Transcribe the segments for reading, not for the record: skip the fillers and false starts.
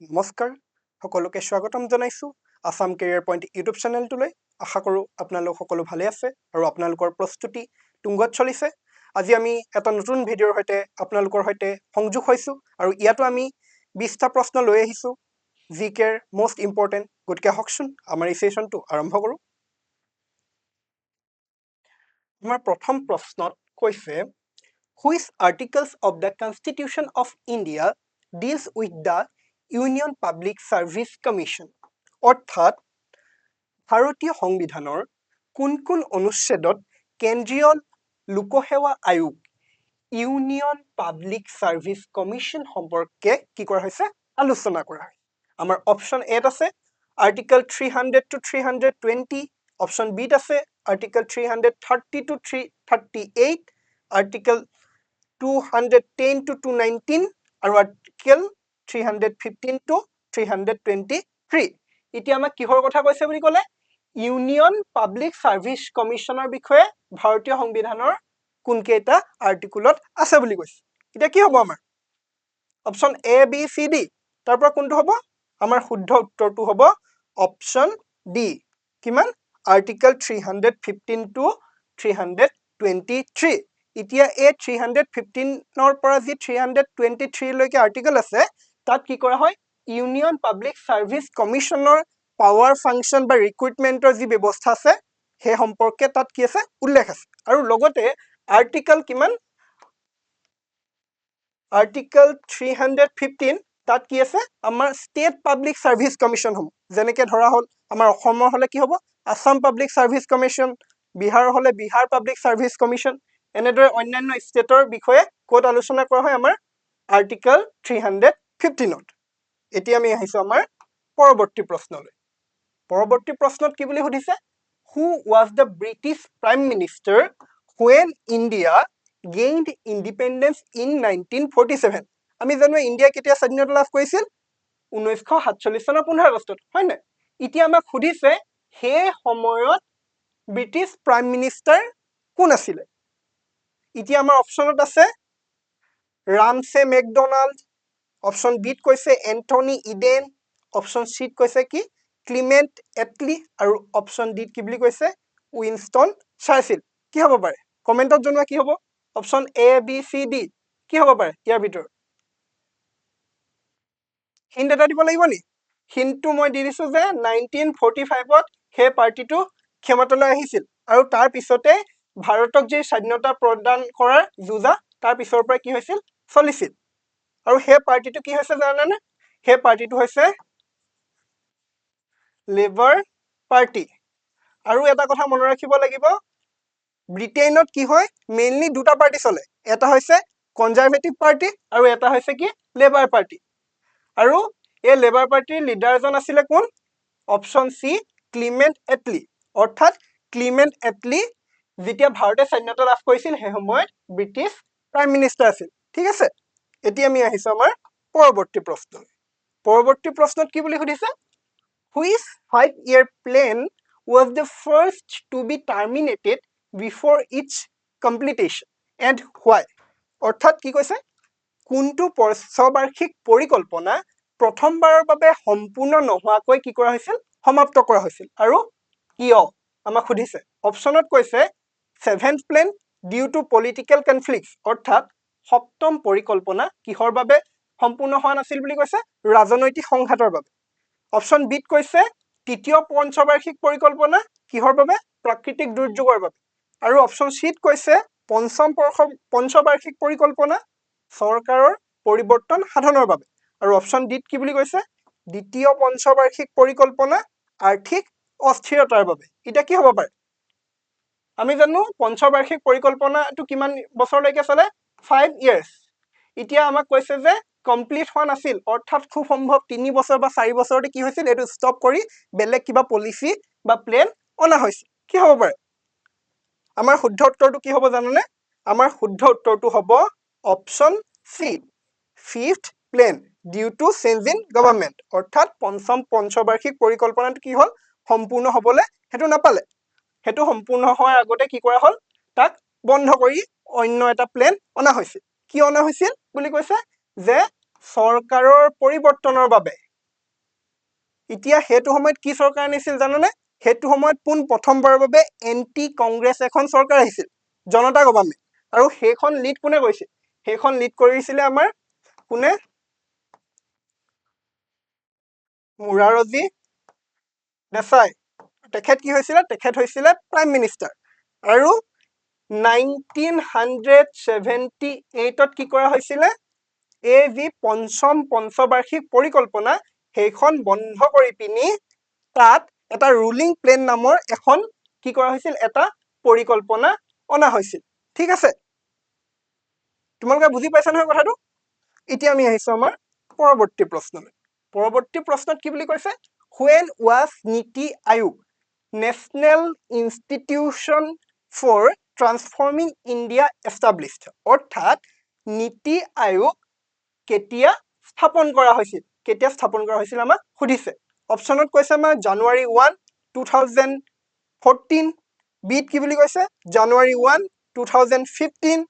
নমস্কাৰ সকলোকে স্বাগতম জনাইছো আসাম কেৰিয়াৰ পইণ্ট ইউটিউব চেনেলটোলৈ আশা কৰোঁ আপোনালোক সকলো ভালে আছে আৰু আপোনালোকৰ প্ৰস্তুতি তুংগত চলিছে আজি আমি এটা নতুন ভিডিঅ'ৰ সৈতে আপোনালোকৰ সৈতে সংযোগ হৈছো আৰু ইয়াতো আমি 20টা প্ৰশ্ন লৈ আহিছো জিকেৰ মোষ্ট ইম্পৰ্টেণ্ট গতিকে হকচোন আমাৰ এই সেশনটো আৰম্ভ কৰোঁ আমাৰ প্ৰথম প্ৰশ্নত কৈছে Which articles of the Constitution of India deals with the Union Public Service Commission? অৰ্থাৎ ভাৰতীয় সংবিধানৰ কোন অনুচ্ছেদত কেন্দ্ৰীয় লোকসেৱা আয়োগ ইউনিয়ন পাব্লিক সাৰ্ভিস কমিশন সম্পৰ্কে কি কৰা হৈছে আলোচনা কৰা হৈছে আমাৰ অপশন এ আছে আৰ্টিকেল 300 to 320 অপশন বি আছে আৰ্টিকেল 330 to 338 আৰ্টিকেল 210 to 219 আৰু আৰ্টিকেল 315 to 323 এতিয়া আমাক কিহৰ কথা কৈছে বুলি ক'লে ইউনিয়ন পাব্লিক সাৰ্ভিস কমিশনৰ বিষয়ে ভাৰতীয় সংবিধানৰ কোন কেইটা আৰ্টিকুলত আছে বুলি কৈছে এতিয়া কি হ'ব আমাৰ option A B C D তাৰ পৰা কোনটো হ'ব আমাৰ শুদ্ধ উত্তৰটো হ'ব অপশন ডি কিমান আৰ্টিকেল 315 to 323 এতিয়া এই 315 ৰ পৰা যি 323 লৈকে আৰ্টিকেল আছে তাত কি কৰা হয় ইউনিয়ন পাব্লিক সাৰ্ভিস কমিশনৰ পাৱাৰ ফাংচন বা ৰিক্ৰুটমেন্টৰ যি ব্যৱস্থা আছে হে সম্পৰ্কে তাত কি আছে উল্লেখ আছে আৰু লগতে আৰ্টিকেল কিমান আৰ্টিকেল 315 তাত কি আছে আমাৰ ষ্টেট পাব্লিক সাৰ্ভিস কমিশন হম যেনেকে ধৰা হল আমাৰ অসমৰ হলে কি হ'ব Assam public service commission Bihar হলে বিহাৰ পাব্লিক সাৰ্ভিস কমিশন এনেদৰে অন্যান্য ষ্টেটৰ বিষয়ে কোড আলোচনা কৰা হয় আমাৰ আৰ্টিকেল 315ত এতিয়া আমি আহিছো আমাৰ পৰৱৰ্তী প্ৰশ্নলৈ পৰৱৰ্তী প্ৰশ্নত কি বুলি সুধিছে who was the British prime minister when India gained independence in 1947 আমি জানো ইন্ডিয়া কেতিয়া স্বাধীনতা লাভ কৰিছিল 1947 চনৰ 15 আগষ্টত হয় না এতিয়া আমাক সুধিছে হে সময়ত ব্ৰিটিছ প্ৰাইম মিনিষ্টাৰ কোন আছিল এতিয়া আমাৰ অপচনত আছে ৰামছে মেকডোনাল্ড অপশন বিত কৈছে এন্থনি ইডেন অপশন সিত কৈছে কি ক্লিমেন্ট এটলি আৰু অপশন ডিত কি বুলি কৈছে উইনষ্টন চাৰ্চিল কি হ'ব পাৰে কমেন্টত জনোৱা কি হ'ব option A B C D কি হ'ব পাৰে ইয়াৰ ভিতৰত হিন্ট এটা দিব লাগিব নি হিন্টটো মই দি দিছো যে 1945ত হে পাৰ্টিটো ক্ষমতালৈ আহিছিল আৰু তাৰ পিছতে ভাৰতক যে স্বাধীনতা প্ৰদান কৰাৰ যুঁজা তাৰ পিছৰ পৰা কি হৈছিল চলিছিল আৰু হে পাৰ্টিটো কি হৈছে জানানে হে পাৰ্টিটো হৈছে লেবাৰ পাৰ্টি আৰু এটা কথা মনত ৰাখিব লাগিব ব্ৰিটেইনত কি হয় মেইনলি দুটা পাৰ্টি চলে এটা হৈছে কনজাৰভেটিভ পাৰ্টি আৰু এটা হৈছে কি লেবাৰ পাৰ্টি আৰু এই লেবাৰ পাৰ্টিৰ লিডাৰজন আছিল কোন অপশন সি ক্লিমেন্ট এটলি অৰ্থাৎ ক্লিমেন্ট এটলি যেতিয়া ভাৰতে স্বাধীনতা লাভ কৰিছিল সেই সময়ত ব্ৰিটিছ প্ৰাইম মিনিষ্টাৰ আছিল ঠিক আছে এতিয়া আমি আহিছো আমাৰ পৰৱৰ্তী প্ৰশ্নত কি বুলি সুধিছে which 5-year plan was the first to be terminated before its completion and why অৰ্থাৎ কি কৈছে কোনটো পঞ্চবাৰ্ষিক পৰিকল্পনা প্ৰথমবাৰৰ বাবে সম্পূৰ্ণ নোহোৱাকৈ কি কৰা হৈছিল সমাপ্ত কৰা হৈছিল আৰু কিয় আমাক সুধিছে অপচনত কৈছে 7th plan due to political conflicts অৰ্থাৎ সপ্তম পৰিকল্পনা কিহৰ বাবে সম্পূৰ্ণ হোৱা নাছিল বুলি কৈছে ৰাজনৈতিক সংঘাতৰ বাবে অপশন বিত কৈছে তৃতীয় পঞ্চবাৰ্ষিক পৰিকল্পনা কিহৰ বাবে প্ৰাকৃতিক দুৰ্যোগৰ বাবে আৰু অপশন সিত কৈছে পঞ্চবাৰ্ষিক পৰিকল্পনা চৰকাৰৰ পৰিৱৰ্তন সাধনৰ বাবে আৰু অপশন ডিত কি বুলি কৈছে দ্বিতীয় পঞ্চবাৰ্ষিক পৰিকল্পনা আৰ্থিক অস্থিৰতাৰ বাবে এটা কি হ'ব পাৰে আমি জানো পঞ্চবাৰ্ষিক পৰিকল্পনাটো কিমান বছৰলৈকে চলে 5 years এতিয়া আমাক কৈছে যে কমপ্লিট হোৱা নাছিল অৰ্থাৎ খুব সম্ভৱ 3 বছৰ বা 4 বছৰতে কি হৈছিল এটো ষ্টপ কৰি বেলেগ কিবা পলিসি বা প্ল্যান অনা হৈছিল কি হ'ব পাৰে আমাৰ শুদ্ধ উত্তৰটো কি হ'ব জানানে আমাৰ শুদ্ধ উত্তৰটো হ'ব option C 5th plan due to change in government অৰ্থাৎ পঞ্চম পঞ্চবাৰ্ষিক পৰিকল্পনাটো কি হ'ল সম্পূৰ্ণ হ'বলে হেতু নাপালে হেতু সম্পূৰ্ণ হোৱাৰ আগতে কি কৰা হ'ল তাক বন্ধ কৰি অন্য এটা প্ল্যান অনা হৈছিল কি অনা হৈছিল বুলি কৈছে যে চৰকাৰৰ পৰিৱৰ্তনৰ বাবে এতিয়া সেইটো সময়ত কি চৰকাৰ আনিছিল জানানে সেইটো সময়ত পোন প্ৰথমবাৰৰ বাবে এন্টি কংগ্ৰেছ এখন চৰকাৰ আহিছিল জনতা গভৰ্ণমেণ্ট আৰু সেইখন লিড কোনে কৰিছিল সেইখন লিড কৰিছিলে আমাৰ কোনে মুৰাৰজী দেশাই তেখেত কি হৈছিলে তেখেত হৈছিলে প্ৰাইম মিনিষ্টাৰ আৰু 1978 কি কৰা হৈছিলে এই যি পঞ্চম পঞ্চবাৰ্ষিক পৰিকল্পনা সেইখন বন্ধ কৰি পিনি তাত এটা ৰুলিং প্লেন নামৰ এখন কি কৰা হৈছিল এটা পৰিকল্পনা অনা হৈছিল ঠিক আছে তোমালোকে বুজি পাইছা নহয় কথাটো এতিয়া আমি আহিছো আমাৰ পৰৱৰ্তী প্ৰশ্নলৈ পৰৱৰ্তী প্ৰশ্নত কি বুলি কৈছে when was NITI Aayog national institution for transforming India established অৰ্থাৎ নীতি আয়োগ কেতিয়া স্থাপন কৰা হৈছিল কেতিয়া স্থাপন কৰা হৈছিল আমাক সুধিছে অপচনত কৈছে আমাৰ জানুৱাৰী 1 2014 বিত কি বুলি কৈছে জানুৱাৰী 1 2015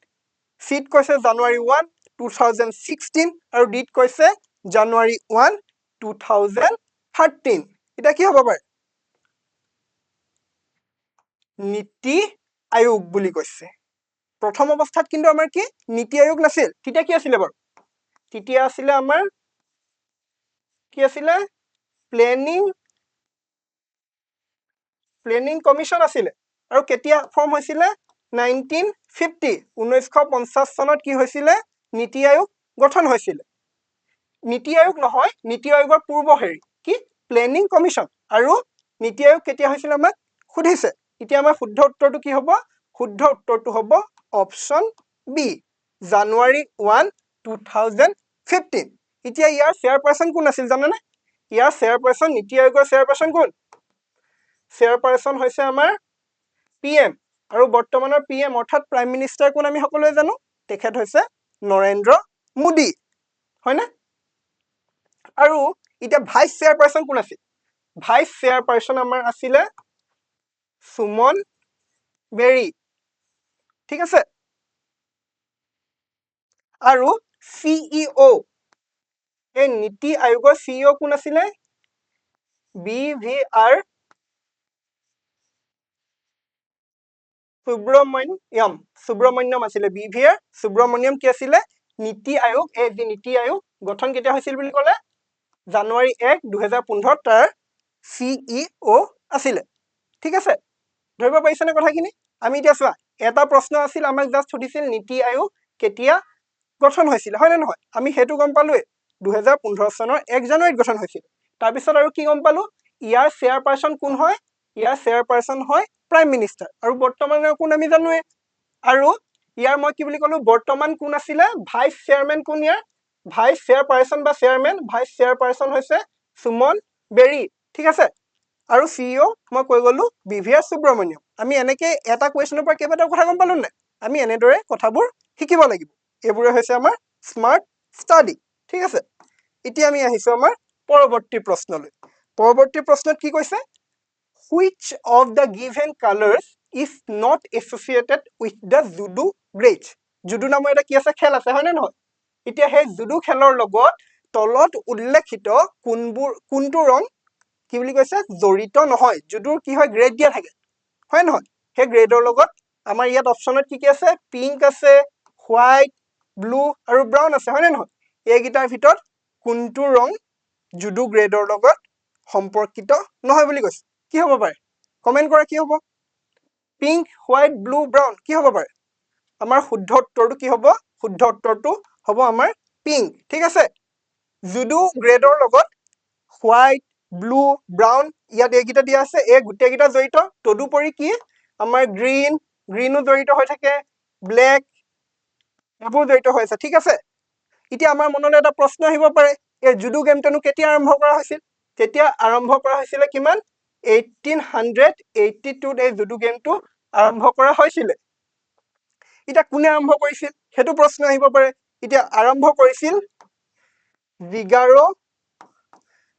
সিত কৈছে জানুৱাৰী 1 2016 আৰু ডিত কৈছে জানুৱাৰী 1 2013 এটা কি হ'ব পাৰে নীতি আয়োগ বুলি কৈছে প্ৰথম অৱস্থাত কিন্তু আমাৰ কি নীতি আয়োগ নাছিল তেতিয়া কি আছিল বাৰু তেতিয়া আছিল আমাৰ কি আছিল প্লেনিং কমিশন আছিল আৰু কেতিয়া ফৰ্ম হৈছিল 1950 চনত কি হৈছিল নীতি আয়োগ গঠন হৈছিল নীতি আয়োগ নহয় নীতি আয়োগৰ পূৰ্ব হেৰি কি প্লেনিং কমিশন আৰু নীতি আয়োগ কেতিয়া হৈছিল আমাক সুধিছে এতিয়া আমাৰ শুদ্ধ উত্তৰটো কি হ'ব শুদ্ধ উত্তৰটো হ'ব অপচন বি জানুৱাৰী 1 2015 এতিয়া ইয়াৰ চেয়াৰপাৰসন কোন আছিল জানানে ইয়াৰ চেয়াৰপাৰসন নীতি আয়োগৰ চেয়াৰপাৰসন কোন চেয়াৰপাৰসন হৈছে আমাৰ পিএম আৰু বৰ্তমানৰ পিএম অৰ্থাৎ প্ৰাইম মিনিষ্টাৰ কোন আমি সকলোৱে জানো তেখেত হৈছে নৰেন্দ্ৰ মোদী হয়নে আৰু এতিয়া ভাইস চেয়াৰপাৰসন কোন আছিল ভাইস চেয়াৰপাৰসন আমাৰ আছিল সুমন বেৰী ঠিক আছে আৰু সিইও এই নীতি আয়োগৰ সিইও কোন আছিল BVR সুব্ৰমণ্যম আছিল BVR সুব্ৰমণ্যম কি আছিল নীতি আয়োগ এই যে নীতি আয়োগ গঠন কেতিয়া হৈছিল বুলি ক'লে জানুৱাৰী 1 2015 তাৰ সিইও আছিল ঠিক আছে ধৰিব পাৰিছানে কথাখিনি আমি এতিয়া চোৱা এটা প্ৰশ্ন আছিল আমাক জাস্ট সুধিছিল নীতি আয়োগ কেতিয়া গঠন হৈছিল হয় নে নহয় আমি হেতু গম পালোৱে 2015 চনৰ 1 জানুৱাৰীত গঠন হৈছিল তাৰ পিছত আৰু কি গম পালো ইয়াৰ চেয়াৰপাৰসন কোন হয় ইয়াৰ চেয়াৰপাৰসন হয় প্ৰাইম মিনিষ্টাৰ আৰু বৰ্তমানৰ কোন আমি জানোৱে আৰু ইয়াৰ মই কি বুলি ক'লো বৰ্তমান কোন আছিল ভাইস চেয়াৰম্যান কোন ইয়াৰ ভাইস চেয়াৰপাৰসন বা চেয়াৰম্যান ভাইস চেয়াৰপাৰসন হৈছে সুমন বেৰী ঠিক আছে আৰু সিইও মই কৈ গলো BVR সুব্ৰমণ্যম আমি এনেকে এটা কোৱেশ্যনৰ পৰা কেইবাটাও কথা গম পালো নাই আমি এনেদৰে কথাবোৰ শিকিব লাগিব এইবোৰে হৈছে আমাৰ স্মাৰ্ট ষ্টাডি ঠিক আছে এতিয়া আমি আহিছো আমাৰ পৰৱৰ্তী প্ৰশ্নলৈ পৰৱৰ্তী প্ৰশ্নত কি কৈছে which of the given colors is not associated with the judo grades judo নামৰ এটা কি আছে খেল আছে হয় নে নহয় এতিয়া সেই judo খেলৰ লগত তলত উল্লেখিত কোনটো ৰং কি বুলি কৈছে জড়িত নহয় judoৰ কি হয় গ্ৰেড দিয়া থাকে হয় নহয় সেই গ্ৰেডৰ লগত আমাৰ ইয়াত অপচনত কি আছে পিংক আছে হোৱাইট ব্লু আৰু ব্ৰাউন আছে হয় নে নহয় এইকেইটাৰ ভিতৰত কোনটো ৰং judo গ্ৰেডৰ লগত সম্পৰ্কিত নহয় বুলি কৈছে কি হ'ব পাৰে কমেন্ট কৰা কি হ'ব পিংক হোৱাইট ব্লু ব্ৰাউন কি হ'ব পাৰে আমাৰ শুদ্ধ উত্তৰটো কি হ'ব শুদ্ধ উত্তৰটো হ'ব আমাৰ পিংক ঠিক আছে judo গ্ৰেডৰ লগত হোৱাইট ব্লু ব্ৰাউন ইয়াত এইকেইটা দিয়া আছে এই গোটেইকেইটা জড়িত তদুপৰি কি আমাৰ গ্ৰীনো জড়িত হৈ থাকে ব্লেক এইবোৰ জড়িত হৈ আছে ঠিক আছে এতিয়া আমাৰ মনলৈ এটা প্ৰশ্ন আহিব পাৰে এই জুডো গেমটো কেতিয়া আৰম্ভ কৰা হৈছিল তেতিয়া আৰম্ভ কৰা হৈছিল কিমান 1882 এই জুডো গেমটো আৰম্ভ কৰা হৈছিল এতিয়া কোনে আৰম্ভ কৰিছিল হেতু প্ৰশ্ন আহিব পাৰে এতিয়া আৰম্ভ কৰিছিল জিগাৰো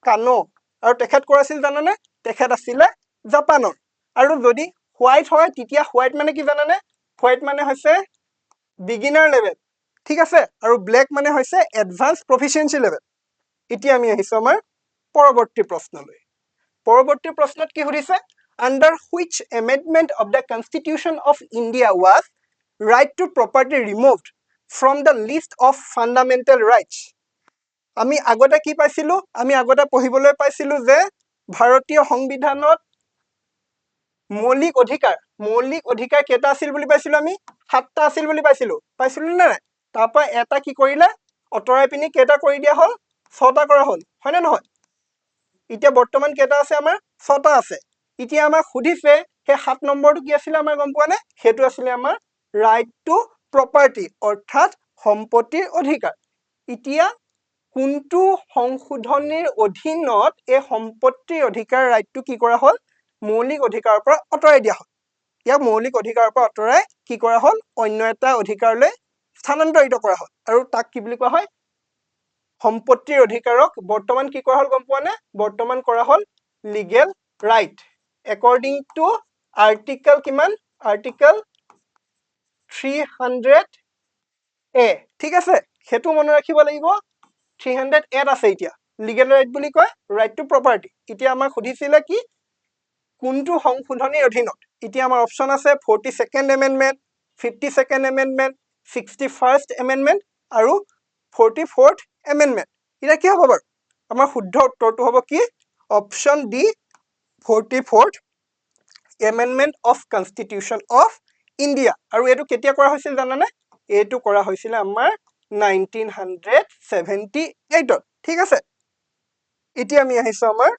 কানো আৰু তেখেত কৰিছিল জানানে তেখেত আছিল জাপানৰ আৰু যদি হোৱাইট হয় তেতিয়া হোৱাইট মানে কি জানানে হোৱাইট মানে হৈছে বিগিনাৰ লেভেল ঠিক আছে আৰু ব্লেক মানে হৈছে এডভান্স প্ৰফিচিয়েন্সি লেভেল এতিয়া আমি আহিছো আমাৰ পৰৱৰ্তী প্ৰশ্নলৈ পৰৱৰ্তী প্ৰশ্নত কি সুধিছে under which amendment of the constitution of India was right to property removed from the list of fundamental rights আমি আগতে কি পাইছিলো আমি আগতে পঢ়িবলৈ পাইছিলো যে ভাৰতীয় সংবিধানত মৌলিক অধিকাৰ কেটা আছিল বুলি পাইছিলো আমি সাতটা আছিল বুলি পাইছিলো না নাই তাৰপা এটা কি কৰিলে অতৰাই পিনি কেটা কৰি দিয়া হল ছটা কৰা হল হয়নে নহয় এতিয়া বৰ্তমান কেটা আছে আমাৰ ছটা আছে এতিয়া আমাক সুধিছে হে 7 নম্বৰটো কি আছিল আমাৰ গম পোৱা নে হেতু আছিল আমাৰ ৰাইট টু প্ৰপাৰ্টি অৰ্থাৎ সম্পত্তিৰ অধিকাৰ এতিয়া কোনটো সংশোধনীৰ অধীনত এই সম্পত্তিৰ অধিকাৰ ৰাইটটো কি কৰা হল মৌলিক অধিকাৰৰ পৰা অতৰাই দিয়া হল ইয়াক মৌলিক অধিকাৰৰ পৰা অতৰাই কি কৰা হল অন্য এটা অধিকাৰলৈ স্থানান্তৰিত কৰা হল আৰু তাক কি বুলি কোৱা হয় সম্পত্তিৰ অধিকাৰক বৰ্তমান কি কৰা হল গম পোৱা নে বৰ্তমান কৰা হল legal right according to article কিমান article 300A ঠিক আছে হেতু মনে ৰাখিব লাগিব 300A আছে এতিয়া লিগেল ৰাইট বুলি কয় ৰাইট টু প্ৰপাৰ্টি এতিয়া আমাক সুধিছিলে কি কোনটো সংশোধনীৰ অধীনত এতিয়া আমাৰ অপচন আছে 42nd amendment 52nd amendment 61st amendment আৰু 44th amendment এটা কি হ'ব বাৰু আমাৰ শুদ্ধ উত্তৰটো হ'ব কি option D 44th amendment of constitution of India আৰু এটো কেতিয়া কৰা হৈছিল জানানে এটো কৰা হৈছিল আমাৰ 1978 ঠিক আছে এতিয়া আমি আহিছো আমাৰ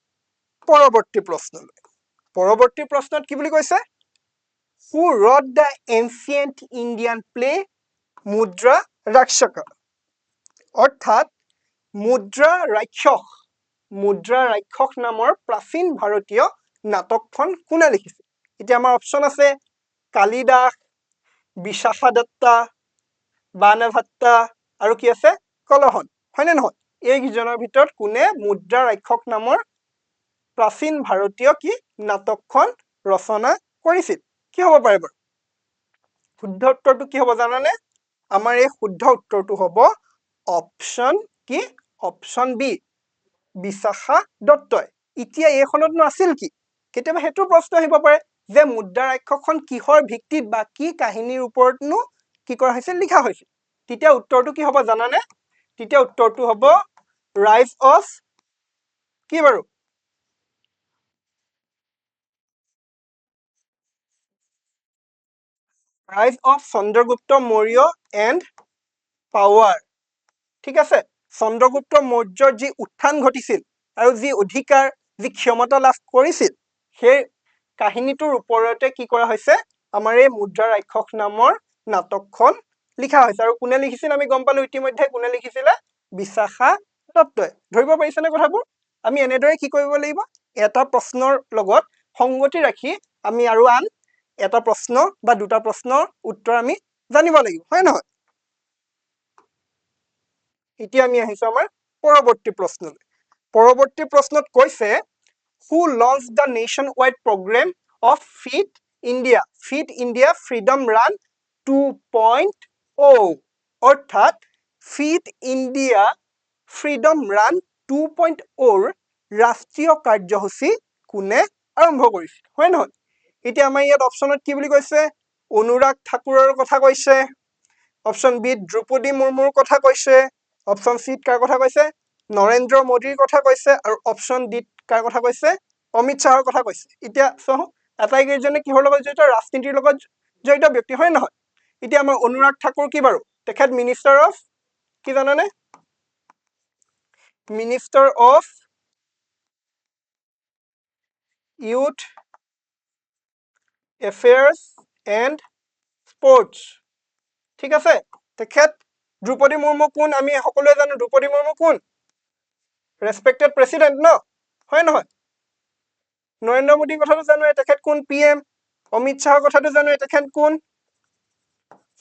পৰৱৰ্তী প্ৰশ্নলৈ পৰৱৰ্তী প্ৰশ্নত কি বুলি কৈছে who wrote the ancient Indian play মুদ্ৰা ৰাক্ষস অৰ্থাৎ মুদ্ৰা ৰাক্ষস নামৰ প্ৰাচীন ভাৰতীয় নাটকখন কোনে লিখিছিল এতিয়া আমাৰ অপচন আছে কালিদাস বিশাখা দত্তা বাণভট্টা আৰু কি আছে কলহন হয়নে নহয় এই কিজনৰ ভিতৰত কোনে মুদ্ৰা ৰাক্ষস নামৰ প্ৰাচীন ভাৰতীয় কি নাটকখন ৰচনা কৰিছিল কি হ'ব পাৰে বাৰু শুদ্ধ উত্তৰটো কি হ'ব জানানে আমাৰ এই শুদ্ধ উত্তৰটো হ'ব অপচন কি অপচন বি বিশাখা দত্তই এতিয়া এইখনতনো আছিল কি কেতিয়াবা হেতু প্ৰশ্ন আহিব পাৰে যে মুদ্ৰা ৰাক্ষসখন কিহৰ ভিত্তিত বা কি কাহিনীৰ ওপৰতনো কি কৰা হৈছে লিখা হৈছে তেতিয়া উত্তৰটো কি হ'ব জানানে তেতিয়া উত্তৰটো হ'ব ৰাইজ অফ কি বাৰু ৰাইজ of Chandragupta Maurya and power ঠিক আছে চন্দ্ৰগুপ্ত মৌৰ্যৰ যি উত্থান ঘটিছিল আৰু যি অধিকাৰ যি ক্ষমতা লাভ কৰিছিল সেই কাহিনীটোৰ ওপৰতে কি কৰা হৈছে আমাৰ এই মুদ্ৰা ৰাক্ষস নামৰ নাটকখন লিখা হৈছে আৰু কোনে লিখিছিল আমি গম পালো ইতিমধ্যে কোনে লিখিছিলে বিশাখা দত্তই ধৰিব পাৰিছানে কথাবোৰ আমি এনেদৰে কি কৰিব লাগিব এটা প্ৰশ্নৰ লগত সংগতি ৰাখি আমি আৰু আন এটা প্ৰশ্ন বা দুটা প্ৰশ্নৰ উত্তৰ আমি জানিব লাগিব হয় নহয় এতিয়া আমি আহিছো আমাৰ পৰৱৰ্তী প্ৰশ্নলৈ পৰৱৰ্তী প্ৰশ্নত কৈছে who launched the nationwide program of Fit India Freedom Run 2.0 অৰ্থাৎ Fit India Freedom Run 2.0 ৰাষ্ট্ৰীয় কাৰ্যসূচী কোনে আৰম্ভ কৰিছিল হয় নহয় এতিয়া আমাৰ ইয়াত অপচনত কি বুলি কৈছে অনুৰাগ ঠাকুৰৰ কথা কৈছে অপচন বি দ্ৰৌপদী মুৰ্মুৰ কথা কৈছে অপচন সি কাৰ কথা কৈছে নৰেন্দ্ৰ মোদীৰ কথা কৈছে আৰু অপচন ডি কাৰ কথা কৈছে অমিত শাহৰ কথা কৈছে এতিয়া চাও আটাইকেইজনে কিহৰ লগত জড়িত ৰাজনীতিৰ লগত জড়িত ব্যক্তি হয় নহয় এতিয়া আমাৰ অনুৰাগ ঠাকুৰ কি বাৰু তেখেত মিনিষ্টাৰ অফ কি জানানে মিনিষ্টাৰ অফ ইউথ এফেয়াৰ্স এণ্ড স্পৰ্টস ঠিক আছে তেখেত দ্ৰৌপদী মুৰ্মু কোন আমি সকলোৱে জানো দ্ৰৌপদী মুৰ্মু কোন ৰেসপেক্টেড প্ৰেসিডেন্ট ন হয় নহয় নৰেন্দ্ৰ মোদীৰ কথাটো জানো তেখেত কোন পিএম অমিত শাহৰ কথাটো জানো তেখেত কোন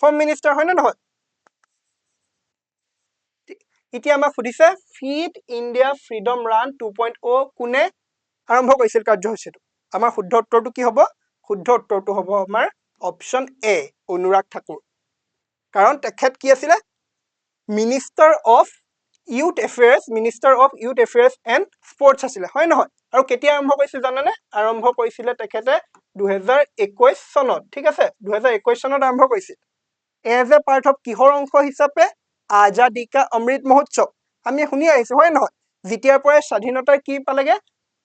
হোম মিনিষ্টাৰ হয় নহয় এতিয়া আমাক সুধিছে ফিট ইণ্ডিয়া ফ্ৰীডম ৰান 2.0 কোনে আৰম্ভ কৰিছিল কাৰ্যসূচীটো আমাৰ শুদ্ধ উত্তৰটো কি হ'ব শুদ্ধ উত্তৰটো হ'ব আমাৰ অপচন এ অনুৰাগ ঠাকুৰ কাৰণ তেখেত কি আছিল minister of youth affairs minister of youth affairs and sports আছিলে হয় নহয় আৰু কেতিয়া আৰম্ভ কৰিছিল জানানে আৰম্ভ কৰিছিলে তেখেতে 2021 চনত ঠিক আছে 2021 চনত আৰম্ভ কৰিছিল এজ এ পাৰ্ট অফ কিহৰ অংশ হিচাপে আজাদী কা অমৃত মহোৎসৱ আমি শুনি আহিছো হয় নহয় যেতিয়াৰ পৰাই স্বাধীনতাৰ কি পালেগে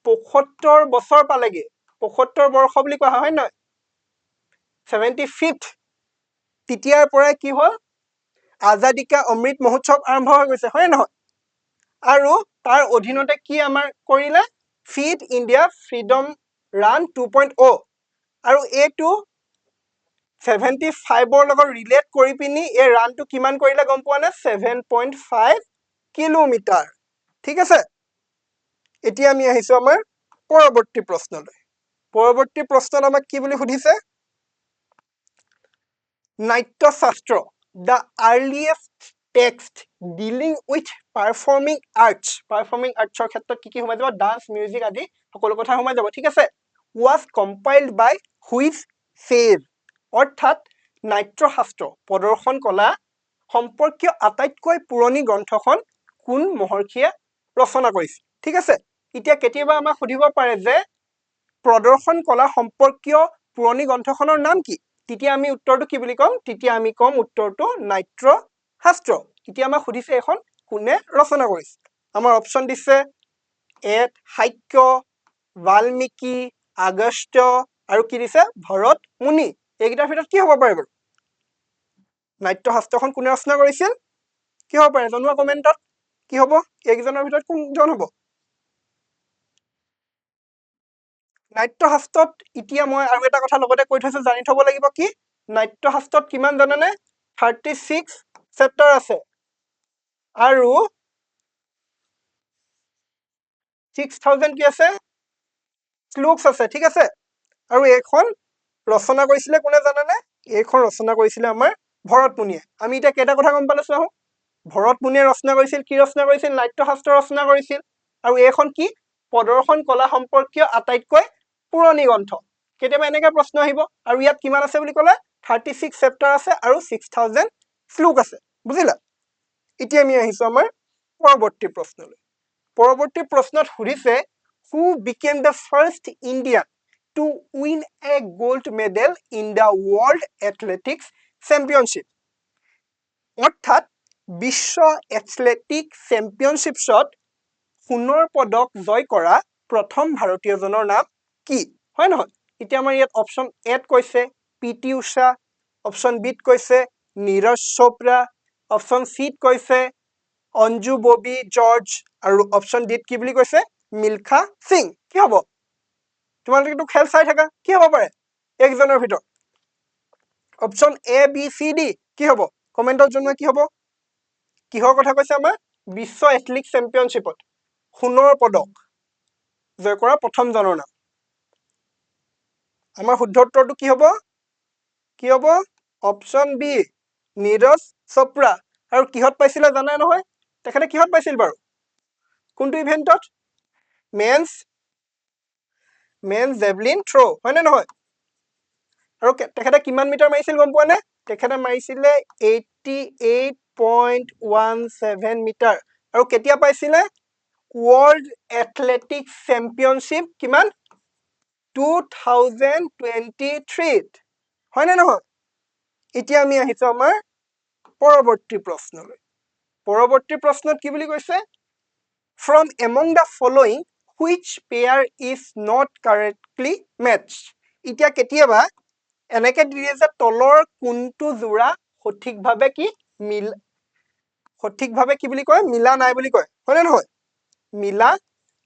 75 বছৰ পালেগে 75 বৰ্ষ বুলি কোৱা হয় নহয় 75th তেতিয়াৰ পৰাই কি হ'ল আজাদী কা অমৃত মহোৎসৱ আৰম্ভ হৈ গৈছে হয় নহয় আৰু তাৰ অধীনতে কি আমাৰ কৰিলে ফিট ইণ্ডিয়া ফ্ৰীডম ৰান 2.0 আৰু এইটো 75ৰ লগত ৰিলেট কৰি পিনি এই ৰানটো কিমান কৰিলে গম পোৱা নে 7.5 কিলোমিটাৰ ঠিক আছে এতিয়া আমি আহিছো আমাৰ পৰৱৰ্তী প্ৰশ্নলৈ পৰৱৰ্তী প্ৰশ্নত আমাক কি বুলি সুধিছে নাট্যশাস্ত্ৰ the earliest text dealing with performing arts ক্ষেত্ৰত কি সোমাই যাব ডান্স মিউজিক আদি সকলো কথা সোমাই যাব ঠিক আছে was compiled by which sage অৰ্থাৎ নাট্যশাস্ত্ৰ প্ৰদৰ্শন কলা সম্পৰ্কীয় আটাইতকৈ পুৰণি গ্ৰন্থখন কোন মহৰ্ষিয়ে ৰচনা কৰিছিল ঠিক আছে এতিয়া কেতিয়াবা আমাক সুধিব পাৰে যে প্ৰদৰ্শন কলা সম্পৰ্কীয় পুৰণি গ্ৰন্থখনৰ নাম কি তেতিয়া আমি উত্তৰটো কি বুলি কম তেতিয়া আমি কম উত্তৰটো নাট্যশাস্ত্ৰ এতিয়া আমাক সুধিছে এখন কোনে ৰচনা কৰিছে আমাৰ অপচন দিছে এট শাক্য বাল্মীকি আগস্ত্য আৰু কি দিছে ভৰত মুনি এইকেইটাৰ ভিতৰত কি হ'ব পাৰে বাৰু নাট্যশাস্ত্ৰখন কোনে ৰচনা কৰিছিল কি হ'ব পাৰে জনোৱা কমেন্টত কি হ'ব এইকেইজনৰ ভিতৰত কোনজন হ'ব নাট্যশাস্ত্ৰত এতিয়া মই আৰু এটা কথা লগতে কৈ থৈছো জানি থব লাগিব কি নাট্যশাস্ত্ৰত কিমান জানানে 36 চেপ্টাৰ আছে আৰু 6000 কি আছে শ্লোকস আছে ঠিক আছে আৰু এইখন ৰচনা কৰিছিলে কোনে জানানে এইখন ৰচনা কৰিছিলে আমাৰ ভৰত মুনিয়ে আমি এতিয়া কেইটা কথা গম পালো চাও ভৰত মুনিয়ে ৰচনা কৰিছিল কি ৰচনা কৰিছিল নাট্যশাস্ত্ৰ ৰচনা কৰিছিল আৰু এইখন কি প্ৰদৰ্শন কলা সম্পৰ্কীয় আটাইতকৈ পুৰণি গ্ৰন্থ কেতিয়াবা এনেকা প্ৰশ্ন আহিব আৰু ইয়াত কিমান আছে বুলি ক'লে 36 চেপ্টাৰ আছে আৰু 6000 শ্লোক আছে বুজিলা এতিয়া আমি আহিছো আমাৰ পৰৱৰ্তী প্ৰশ্নলৈ পৰৱৰ্তী প্ৰশ্নত সুধিছে who became the first Indian to win a gold medal in the World Athletics Championship অৰ্থাৎ বিশ্ব এথলেটিক চেম্পিয়নশ্বিপছত সোণৰ পদক জয় কৰা প্ৰথম ভাৰতীয়জনৰ নাম কি হয় নহয় এতিয়া আমাৰ ইয়াত অপচন এত কৈছে পিটি উষা অপচন বিত কৈছে নীৰজ চোপ্ৰা অপচন সিত কৈছে অঞ্জু ববি জৰ্জ আৰু অপচন ডিত কি বুলি কৈছে মিলখা সিং কি হ'ব তোমালোকেতো খেল চাই থাকা কি হ'ব পাৰে একজনৰ ভিতৰত অপচন এ বি সি ডি কি হ'ব কমেন্টত জনোৱা কি হ'ব কিহৰ কথা কৈছে আমাৰ বিশ্ব এথলেটিক চেম্পিয়নশ্বিপত সোণৰ পদক জয় কৰা প্ৰথম জনৰ নাম আমাৰ শুদ্ধ উত্তৰটো কি হ'ব অপচন বি নীৰজ চোপ্ৰা আৰু কিহত পাইছিলে জানাই নহয় তেখেতে কিহত পাইছিল বাৰু কোনটো ইভেন্টত মেন্স জেভলিন থ্ৰ হয় নে নহয় আৰু তেখেতে কিমান মিটাৰ মাৰিছিল গম পোৱা নে তেখেতে মাৰিছিলে 88.17 মিটাৰ আৰু কেতিয়া পাইছিলে World Athletics Championship কিমান 2023 হয় নে নহয় এতিয়া আমি আহিছো আমাৰ পৰৱৰ্তী প্ৰশ্নলৈ পৰৱৰ্তী প্ৰশ্নত কি বুলি কৈছে from among the following which pair is not correctly matched এতিয়া কেতিয়াবা এনেকে দিয়ে যে তলৰ কোনটো জোৰা সঠিকভাৱে কি সঠিকভাৱে কি বুলি কয় মিলা নাই বুলি কয় হয়নে নহয় মিলা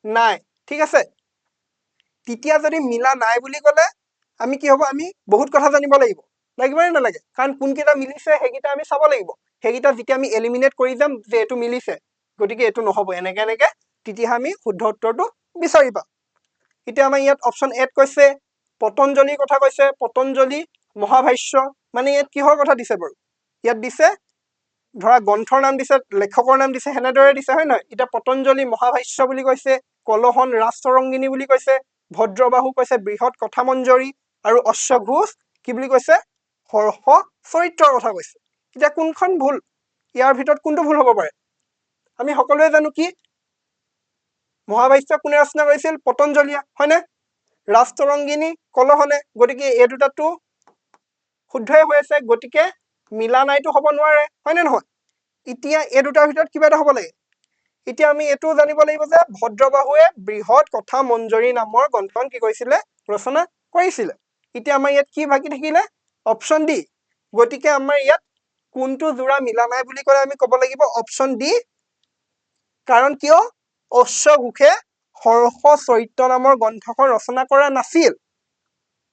নাই ঠিক আছে তেতিয়া যদি মিলা নাই বুলি ক'লে আমি কি হ'ব আমি বহুত কথা জানিব লাগিব লাগিবনে নালাগে কাৰণ কোনকেইটা মিলিছে সেইকেইটা আমি চাব লাগিব সেইকেইটা যেতিয়া আমি এলিমিনেট কৰি যাম যে এইটো মিলিছে গতিকে এইটো নহ'ব এনেকে তেতিয়া আমি শুদ্ধ উত্তৰটো বিচাৰি পাম এতিয়া আমাৰ ইয়াত অপচন এত কৈছে পতঞ্জলিৰ কথা কৈছে পতঞ্জলি মহাভাষ্য মানে ইয়াত কিহৰ কথা দিছে বাৰু ইয়াত দিছে ধৰা গ্ৰন্থৰ নাম দিছে লেখকৰ নাম দিছে হেনেদৰে দিছে হয় নহয় এতিয়া পতঞ্জলি মহাভাষ্য বুলি কৈছে কলহন ৰাজতৰংগিনী বুলি কৈছে ভদ্ৰবাহু কৈছে বৃহৎ কথামঞ্জৰী আৰু অশ্বঘোষ কি বুলি কৈছে হৰ্ষ চৰিত্ৰৰ কথা কৈছে এতিয়া কোনখন ভুল ইয়াৰ ভিতৰত কোনটো ভুল হ'ব পাৰে আমি সকলোৱে জানো কি মহাভাষ্য কোনে ৰচনা কৰিছিল পতঞ্জলীয়ে হয়নে ৰাজতৰংগিনী কলহনে গতিকে এই দুটাটো শুদ্ধই হৈ আছে গতিকে মিলা নাইতো হ'ব নোৱাৰে হয়নে নহয় এতিয়া এই দুটাৰ ভিতৰত কিবা এটা হ'ব লাগে এতিয়া আমি এটো জানিব লাগিব যে ভদ্ৰবাহুৱে বৃহৎ কথা মঞ্জৰী নামৰ গ্ৰন্থখন কি কৰিছিলে ৰচনা কৰিছিলে এতিয়া আমাৰ ইয়াত কি বাকি থাকিলে অপচন ডি গতিকে আমাৰ ইয়াত কোনটো জোৰা মিলা নাই বুলি ক'লে আমি ক'ব লাগিব অপচন ডি কাৰণ কিয় অশ্বঘোষে হৰ্ষ চৰিত্ৰ নামৰ গ্ৰন্থখন ৰচনা কৰা নাছিল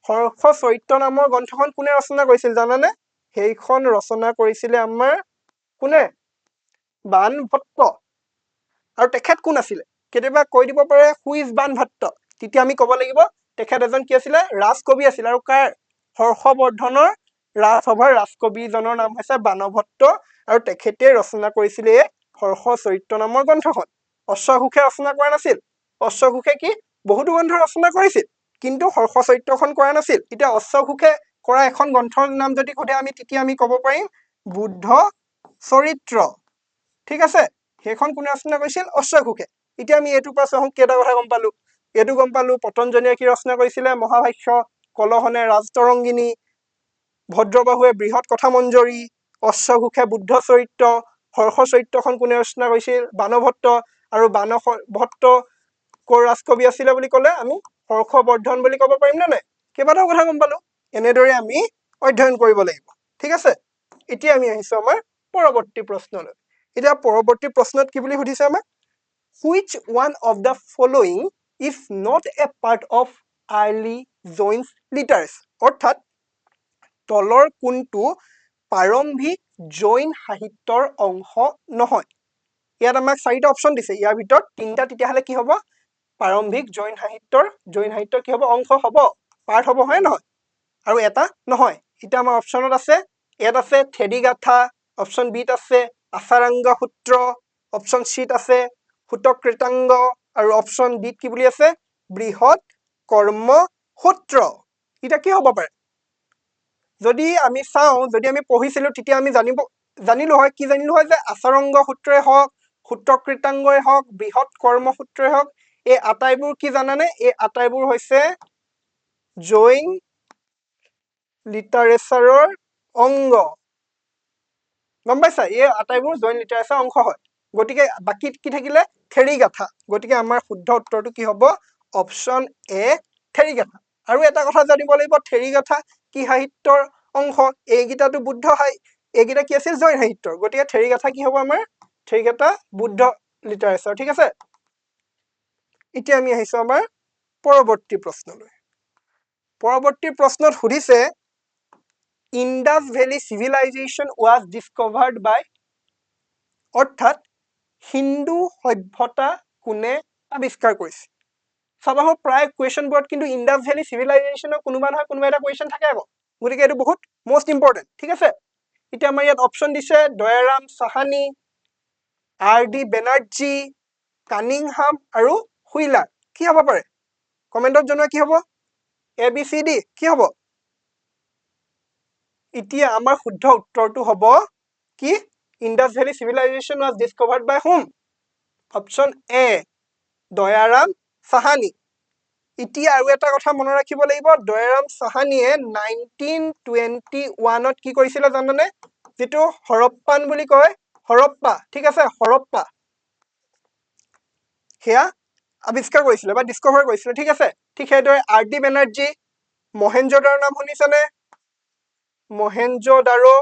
হৰ্ষ চৰিত্ৰ নামৰ গ্ৰন্থখন কোনে ৰচনা কৰিছিল জানানে সেইখন ৰচনা কৰিছিলে আমাৰ কোনে বাণভট্ট আৰু তেখেত কোন আছিলে কেতিয়াবা কৈ দিব পাৰে হুইজ বাণভট্ট তেতিয়া আমি ক'ব লাগিব তেখেত এজন কি আছিলে ৰাজকবি আছিল আৰু কাৰ হৰ্ষবৰ্ধনৰ ৰাজসভাৰ ৰাজকবিজনৰ নাম হৈছে বাণভট্ট আৰু তেখেতে ৰচনা কৰিছিলে হৰ্ষ চৰিত্ৰ নামৰ গ্ৰন্থখন অশ্বঘোষে ৰচনা কৰা নাছিল অশ্বঘোষে কি বহুতো গ্ৰন্থ ৰচনা কৰিছিল কিন্তু হৰ্ষ চৰিত্ৰখন কৰা নাছিল এতিয়া অশ্বঘোষে কৰা এখন গ্ৰন্থৰ নাম যদি সোধে আমি তেতিয়া আমি ক'ব পাৰিম বুদ্ধ চৰিত্ৰ ঠিক আছে সেইখন কোনে ৰচনা কৰিছিল অশ্বঘোষে এতিয়া আমি এইটো পৰা চাওঁ কেইটা কথা গম পালো এইটো গম পালো পতঞ্জলীয়ে কি ৰচনা কৰিছিলে মহাভাষ্য কলহনে ৰাজতৰংগিনী ভদ্ৰবাহুৱে বৃহৎ কথা মঞ্জৰী অশ্বঘোষে বুদ্ধ চৰিত্ৰ হৰ্ষ চৰিত্ৰখন কোনে ৰচনা কৰিছিল বাণভট্ট আৰু বাণভট্ট কৰ ৰাজকবি আছিলে বুলি ক'লে আমি হৰ্ষবৰ্ধন বুলি ক'ব পাৰিম নে নাই কেইবাটাও কথা গম পালো এনেদৰে আমি অধ্যয়ন কৰিব লাগিব ঠিক আছে এতিয়া আমি আহিছো আমাৰ পৰৱৰ্তী প্ৰশ্নলৈ এতিয়া পৰৱৰ্তী প্ৰশ্নত কি বুলি সুধিছে আমাক which one of the following is not a part of early Jain literature অৰ্থাৎ তলৰ কোনটো প্ৰাৰম্ভিক জৈন সাহিত্যৰ অংশ নহয় ইয়াত আমাক চাৰিটা অপচন দিছে ইয়াৰ ভিতৰত তিনিটা তেতিয়াহলে কি হ'ব প্ৰাৰম্ভিক জৈন সাহিত্যৰ কি হ'ব অংশ হ'ব পাৰ্ট হ'ব হয় নহয় আৰু এটা নহয় এটা আমাৰ অপচনত আছে ইয়াত আছে থেদিগাথা অপচন বিত আছে আচাৰাংগ সূত্ৰ অপচন চিত আছে হুতকৃতাংগ আৰু অপচন ডিত কি বুলি আছে বৃহৎ কৰ্ম সূত্ৰ এটা কি হ'ব পাৰে যদি আমি চাওঁ যদি আমি পঢ়িছিলো তেতিয়া আমি জানিলো হয় যে আচাৰংগ সূত্ৰই হওক হুতকৃতাংগই হওক বৃহৎ কৰ্ম সূত্ৰই হওক এই আটাইবোৰ কি জানানে এই আটাইবোৰ হৈছে জৈন লিটাৰেচাৰৰ অংগ গম পাইছা এই আটাইবোৰ জৈন লিটাৰেচাৰ অংশ হয় গতিকে বাকি কি থাকিলে থেৰিগাথা গতিকে আমাৰ শুদ্ধ উত্তৰটো কি হ'ব অপচন এ থেৰিগাথা আৰু এটা কথা জানিব লাগিব থেৰিগাথা কি সাহিত্যৰ অংশ এইগিটাটো বুদ্ধ এইগিটা কি আছিল জৈন সাহিত্যৰ গতিকে থেৰিগাথা কি হ'ব আমাৰ থেৰিগাথা বুদ্ধ লিটাৰেচাৰ ঠিক আছে এতিয়া আমি আহিছো আমাৰ পৰৱৰ্তী প্ৰশ্নলৈ পৰৱৰ্তী প্ৰশ্নত সুধিছে Indus Valley civilization was discovered by অৰ্থাৎ হিন্দু সভ্যতা কোনে আৱিষ্কাৰ কৰিছে চাবা প্ৰায় কুৱেশ্যন বোৰ্ড কিন্তু ইন্দাস ভেলী চিভিলাইজেশ্যনৰ কোনোবা নহয় কোনোবা এটা কুৱেশ্যন থাকে আকৌ গতিকে এইটো বহুত মোষ্ট ইম্পৰ্টেণ্ট ঠিক আছে এতিয়া আমাৰ ইয়াত অপচন দিছে দয়াৰাম সাহানী আৰ.ডি. বেনাৰ্জী কানিংহাম আৰু হুইলাৰ কি হ'ব পাৰে কমেণ্টত জনোৱা কি হ'ব ABCD কি হ'ব এতিয়া আমাৰ শুদ্ধ উত্তৰটো হ'ব কি Indus Valley Civilisation was discovered by whom option A Dayaram Sahni এতিয়া আৰু এটা কথা মনত ৰাখিব লাগিব দয়াৰাম সাহানীয়ে 1921ত কি কৰিছিলে জানানে যেটো হৰপ্পান বুলি কয় হৰপ্পা ঠিক আছে হৰপ্পা হেয়া আৱিষ্কাৰ কৰিছিলে বা ডিস্কভাৰ কৰিছিলে ঠিক আছে ঠিক সেইদৰে আৰ.ডি. বেনাৰ্জী মহেঞ্জোদাৰো নাম শুনিছানে মহেঞ্জোদাৰোটো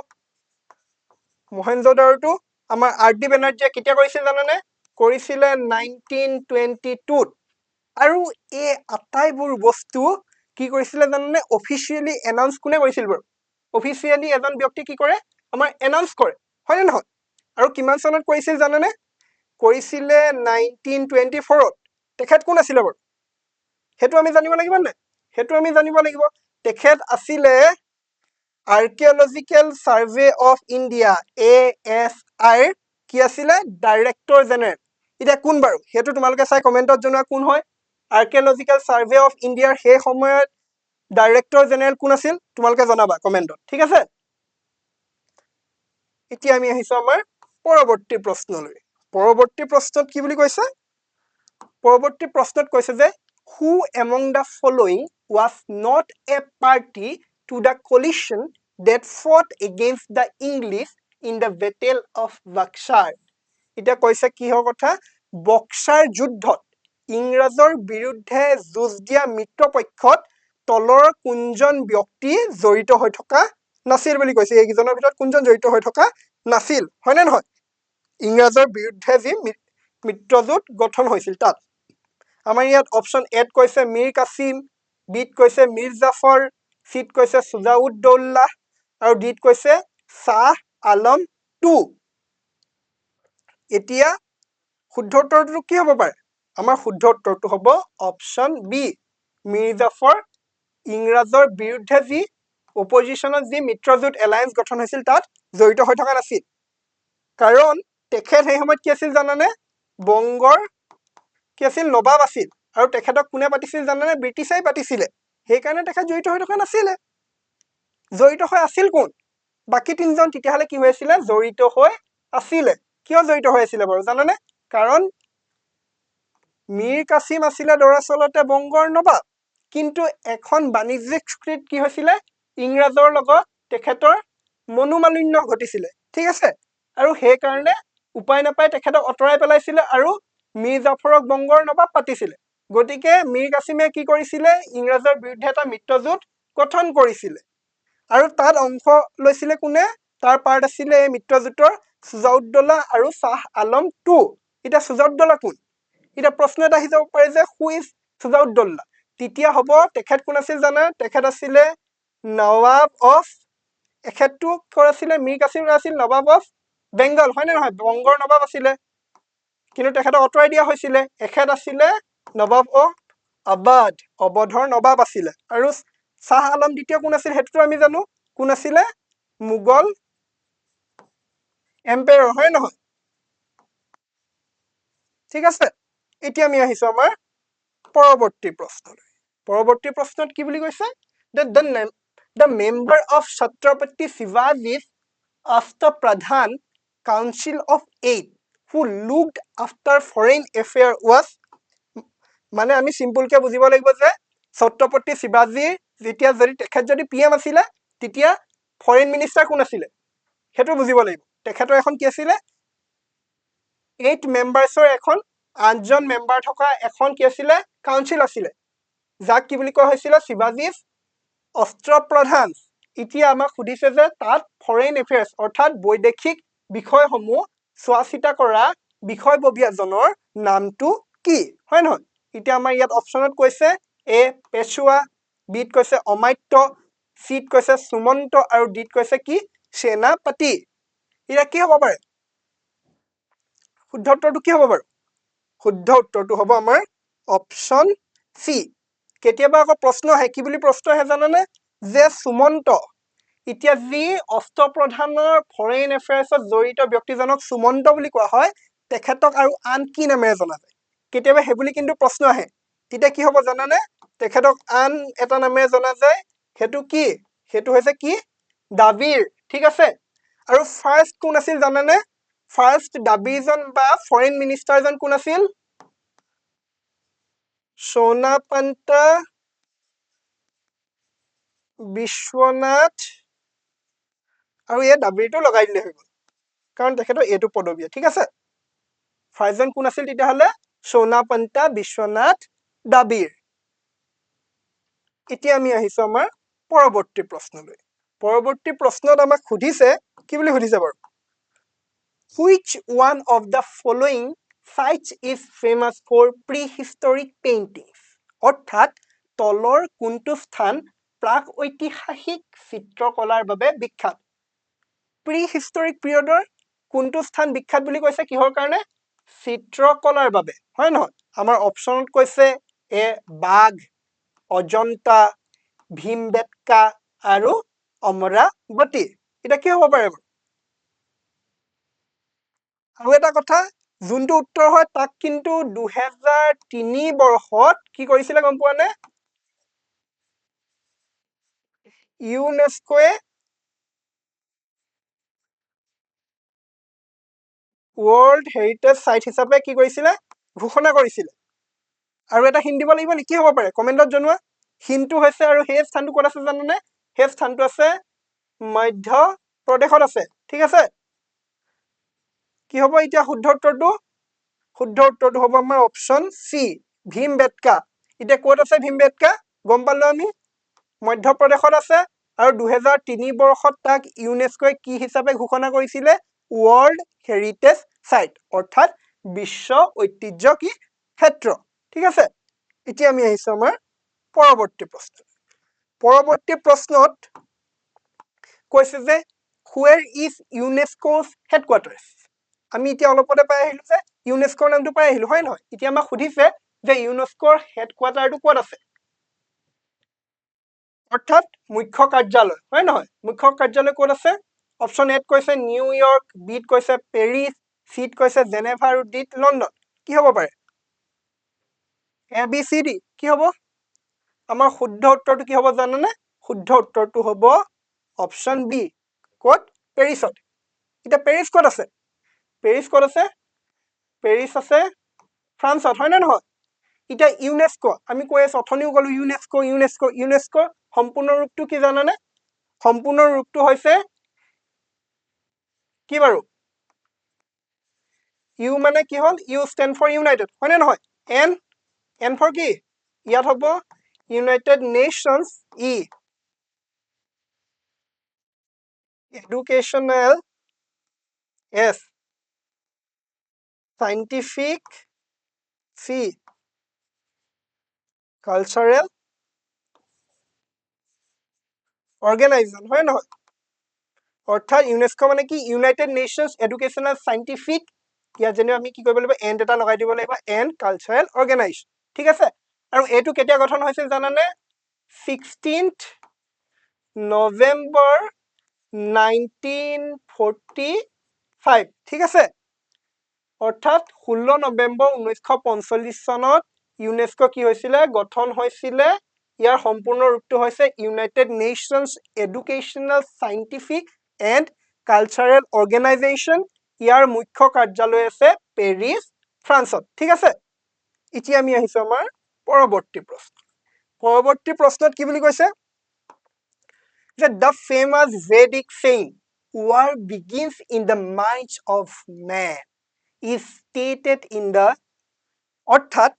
আমাৰ আৰ.ডি. বেনাৰ্জীয়ে কেতিয়া কৰিছিল জানানে কৰিছিলে 1922ত আৰু এই আটাইবোৰ বস্তু কি কৰিছিলে জানানে অফিচিয়েলি এনাউন্স কোনে কৰিছিল বাৰু অফিচিয়েলি এজন ব্যক্তি কি কৰে আমাৰ এনাউন্স কৰে হয়নে নহয় আৰু কিমান চনত কৰিছিল জানানে কৰিছিলে 1924ত তেখেত কোন আছিল বাৰু হেতু আমি জানিব লাগিব না হেতু আমি জানিব লাগিব তেখেত আছিলে আৰ্কিঅলজিক্যাল সাৰ্ভে অফ ইন্ডিয়া ASI কি আছিলে ডাইৰেক্টৰ জেনেৰেল এটা কোন বাৰু হেতু তোমালোকে চাই কমেন্টত জনোৱা কোন হয় আৰ্কিঅলজিক্যাল সাৰ্ভে অফ ইন্ডিয়াৰ হে সময়ত ডাইৰেক্টৰ জেনেৰেল কোন আছিল তোমালোকে জনাবা কমেন্টত ঠিক আছে এতিয়া আমি আহিছো আমাৰ পৰৱৰ্তী প্ৰশ্নলৈ পৰৱৰ্তী প্ৰশ্নত কি বুলি কৈছে পৰৱৰ্তী প্ৰশ্নত কৈছে যে who among the following was not a party to the coalition that fought against the English in the battle of Buxar এটা কৈছে কিহৰ কথা বক্সাৰ যুদ্ধত ইংৰাজৰ বিৰুদ্ধে যুঁজ দিয়া মিত্ৰপক্ষত তলৰ কোনজন ব্যক্তি জড়িত হৈ থকা নাছিল বুলি কৈছে এইকেইজনৰ ভিতৰত কোনজন জড়িত হৈ থকা নাছিল হয়নে নহয় ইংৰাজৰ বিৰুদ্ধে যি মিত্ৰজোঁট গঠন হৈছিল তাত আমাৰ ইয়াত অপচন এত কৈছে মীৰ কাছিম বিত কৈছে মীৰ জাফৰ চিত কৈছে সুজাউদ্দৌল্লাহ আৰু ডিত কৈছে শাহ আলম 2 এতিয়া শুদ্ধ উত্তৰটো কি হ'ব পাৰে আমাৰ শুদ্ধ উত্তৰটো হ'ব অপচন বি মীৰ জাফৰ ইংৰাজৰ বিৰুদ্ধে যি অপজিশনত যি মিত্ৰজোঁট এলায়েন্স গঠন হৈছিল তাত জড়িত হৈ থকা নাছিল কাৰণ তেখেত সেই সময়ত কি আছিল জানানে বংগৰ কি আছিল নবাব আছিল আৰু তেখেতক কোনে পাতিছিল জানানে ব্ৰিটিছাই পাতিছিলে সেইকাৰণে তেখেত জড়িত হৈ থকা নাছিলে জড়িত হৈ আছিল কোন বাকি তিনজন তেতিয়াহলে কি হৈছিলে জড়িত হৈ আছিলে কিয় জড়িত হৈ আছিলে বাৰু জানানে কাৰণ মীৰ কাছিম আছিলে দৰাচলতে বংগৰ নবাব কিন্তু এখন বাণিজ্যিক চুক্তিত কি হৈছিলে ইংৰাজৰ লগত তেখেতৰ মনোমালিন্য ঘটিছিলে ঠিক আছে আৰু সেইকাৰণে উপায় নাপাই তেখেতক অতৰাই পেলাইছিলে আৰু মীৰ জাফৰক বংগৰ নবাব পাতিছিলে গতিকে মীৰ কাছিমে কি কৰিছিলে ইংৰাজৰ বিৰুদ্ধে এটা মিত্ৰজোঁট গঠন কৰিছিলে আৰু তাত অংশ লৈছিলে কোনে তাৰ পাৰ্ট আছিলে এই মিত্ৰজোঁটৰ সুজাউদ্দৌলা আৰু শাহ আলম 2 এতিয়া সুজাউদ্দৌলা কোন এতিয়া প্ৰশ্ন এটা আহি যাব পাৰে যে হু ইজ সুজাউদ্দৌলা তেতিয়া হ'ব তেখেত কোন আছিল জানা তেখেত আছিলে নৱাব অফ এখেতটো কৰ আছিলে মীৰ কাছিম আছিল নৱাব অফ বেংগল হয় নে নহয় বংগৰ নৱাব আছিলে কিন্তু তেখেতক অতৰাই দিয়া হৈছিলে এখেত আছিলে নৱাব অফ আবাদ অবধৰ নৱাব আছিলে আৰু শাহ আলম দ্বিতীয় কোন আছিল হেতুটো আমি জানো কোন আছিলে মুগল এম্পায়াৰ হয় নহয় ঠিক আছে এতিয়া আমি আহিছো আমাৰ পৰৱৰ্তী প্ৰশ্নত কি বুলি কৈছে the member of Chhatrapati Shivaji's Ashtapradhan Council of Eight who looked after foreign affairs was মানে আমি সিম্পল কে বুজিব লাগিব যে ছত্ৰপতি শিৱাজী যেতিয়া যদি তেখেত যদি পিএম আছিলে তেতিয়া ফৰেন মিনিষ্টাৰ কোন আছিলে হেতু বুজিব লাগিব তেখেতৰ এখন কি আছিলে 8 মেম্বাৰ্ছৰ এখন 8জন মেম্বাৰ থকা এখন কি আছিলে কাউন্সিল আছিলে যাক কি বুলি কোৱা হৈছিল শিৱাজী অস্ত্ৰপ্ৰধান এতিয়া আমাক সুধিছে যে তাত ফৰেন এফেয়াৰ্স অৰ্থাৎ বৈদেশিক বিষয়সমূহ চোৱাচিতা কৰা বিষয়ববীয়াজনৰ নামটো কি হয় নহয় এতিয়া আমাৰ ইয়াত অপচনত কৈছে এ পেশুৱা বিত কৈছে অমাত্য চিত কৈছে সুমন্ত আৰু ডিত কৈছে কি সেনাপতি এতিয়া কি হ'ব পাৰে শুদ্ধ উত্তৰটো কি হ'ব বাৰু শুদ্ধ উত্তৰটো হ'ব আমাৰ অপচন সি কেতিয়াবা আকৌ প্ৰশ্ন আহে কি বুলি প্ৰশ্ন আহে জানানে যে সুমন্ত এতিয়া যি অস্ত্ৰপ্ৰধানৰ ফৰেন এফেয়াৰ্ছত জড়িত ব্যক্তিজনক সুমন্ত বুলি কোৱা হয় তেখেতক আৰু আন কি নামেৰে জনা যায় কেতিয়াবা হে বুলি কিন্তু প্ৰশ্ন আহে তেতিয়া কি হ'ব জানানে তেখেতক আন এটা নামেৰে জনা যায় হেতু কি হেতু হৈছে কি দাবীৰ ঠিক আছে আৰু ফাৰ্ষ্ট কোন আছিল জানানে ফাৰ্ষ্ট দাবীজন বা ফৰেন মিনিষ্টাৰজন কোন আছিল সোনাপন্তা বিশ্বনাথ আৰু এই দাবীৰটো লগাই দিলে হৈ গ'ল কাৰণ তেখেতৰ এইটো পদবী ঠিক আছে ফাৰ্ষ্টজন কোন আছিল তেতিয়াহ'লে সোনাপন্তা বিশ্বনাথ দাবীৰ এতিয়া আমি আহিছো আমাৰ পৰৱৰ্তী প্ৰশ্নলৈ পৰৱৰ্তী প্ৰশ্নত আমাক সুধিছে কি বুলি সুধিছে বাৰু which one of the following sites is famous for prehistoric paintings অৰ্থাৎ তলৰ কোনটো স্থান প্ৰাক ঐতিহাসিক চিত্ৰকলাৰ বাবে বিখ্যাত প্ৰিহিষ্টৰিক পিৰিয়ডৰ কোনটো স্থান বিখ্যাত বুলি কৈছে কিহৰ কাৰণে চিত্ৰকলাৰ বাবে হয় নহয় আমাৰ অপচনত কৈছে এ বাঘ অজন্তা ভীমবেটকা আৰু অমৰাৱতী এটা কি হ'ব পাৰে আৰু এটা কথা যোনটো উত্তৰ হয় তাক কিন্তু 2003 বৰ্ষত কি কৰিছিলে গম পোৱা নে ইউনেস্কোৱে ৱৰ্ল্ড হেৰিটেজ সাইট হিচাপে কি কৰিছিলে ঘোষণা কৰিছিলে আৰু এটা হিন্ট দিব লাগিব নেকি হ'ব পাৰে কমেন্টত জনোৱা হিন্টটো হৈছে আৰু সেই স্থানটো ক'ত আছে জানানে সেই স্থানটো আছে মধ্য প্ৰদেশত আছে ঠিক আছে কি হ'ব এতিয়া শুদ্ধ উত্তৰটো হ'ব আমাৰ অপচন সি ভীমবেটকা এতিয়া ক'ত আছে ভীমবেটকা গম পালো আমি মধ্য প্ৰদেশত আছে আৰু 2003 বৰ্ষত তাক ইউনেস্কোয়ে কি হিচাপে ঘোষণা কৰিছিলে ৱৰ্ল্ড হেৰিটেজ সাইট অৰ্থাৎ বিশ্ব ঐতিহ্য কি ক্ষেত্ৰ ঠিক আছে এতিয়া আমি আহিছো আমাৰ পৰৱৰ্তী প্ৰশ্নত কৈছে যে where is UNESCO's headquarters আমি এতিয়া অলপতে পাই আহিলো যে ইউনেস্কোৰ নামটো পাই আহিলো হয় নহয় এতিয়া আমাক সুধিছে যে ইউনেস্কোৰ হেডকোৱাৰ্টাৰটো ক'ত আছে অৰ্থাৎ মুখ্য কাৰ্যালয় হয় নহয় মুখ্য কাৰ্যালয় ক'ত আছে অপচন এত কৈছে নিউয়ৰ্ক বিত কৈছে পেৰিছ সিত কৈছে জেনেভা আৰু ডিত লণ্ডন কি হ'ব পাৰে এ বি চি ডি কি হ'ব আমাৰ শুদ্ধ উত্তৰটো কি হ'ব জানানে শুদ্ধ উত্তৰটো হ'ব অপচন বি ক'ত পেৰিছত এতিয়া পেৰিছ ক'ত আছে পেৰিছ আছে ফ্ৰান্সত হয় নে নহয় এতিয়া ইউনেস্কো আমি কৈ আছো অথনিও গলো ইউনেস্কো সম্পূৰ্ণ ৰূপটো কি জানানে সম্পূৰ্ণ ৰূপটো হৈছে কি বাৰু ইউ মানে কি হল ইউ ষ্টেণ্ড ফৰ ইউনাইটেড হয় নে নহয় এন ফৰ কি ইয়াত হ'ব United Nations E Educational S Scientific C Cultural Organisation হয় নহয় অৰ্থাৎ ইউনেস্কো মানে কি ইউনাইটেড নেশ্যনছ এডুকেশ্যনেল সাইন্টিফিক ইয়াত যেনে আমি কি কৰিব লাগিব এণ্ড এটা লগাই দিব লাগিব এণ্ড কালচাৰেল অৰ্গেনাইজেশ্যন ঠিক আছে আৰু এইটো কেতিয়া গঠন হৈছিল জানানে 16th November 1945 ঠিক আছে অৰ্থাৎ 16 নৱেম্বৰ 1945 চনত ইউনেস্কো কি হৈছিলে গঠন হৈছিলে ইয়াৰ সম্পূৰ্ণ ৰূপটো হৈছে United Nations Educational Scientific and Cultural Organisation ইয়াৰ মুখ্য কাৰ্যালয় আছে পেৰিছ ফ্ৰান্সত ঠিক আছে এতিয়া আমি আহিছো আমাৰ পৰৱৰ্তী প্ৰশ্নত কি বুলি কৈছে যে the famous Vedic saying war begins in the minds of man is stated in the অৰ্থাৎ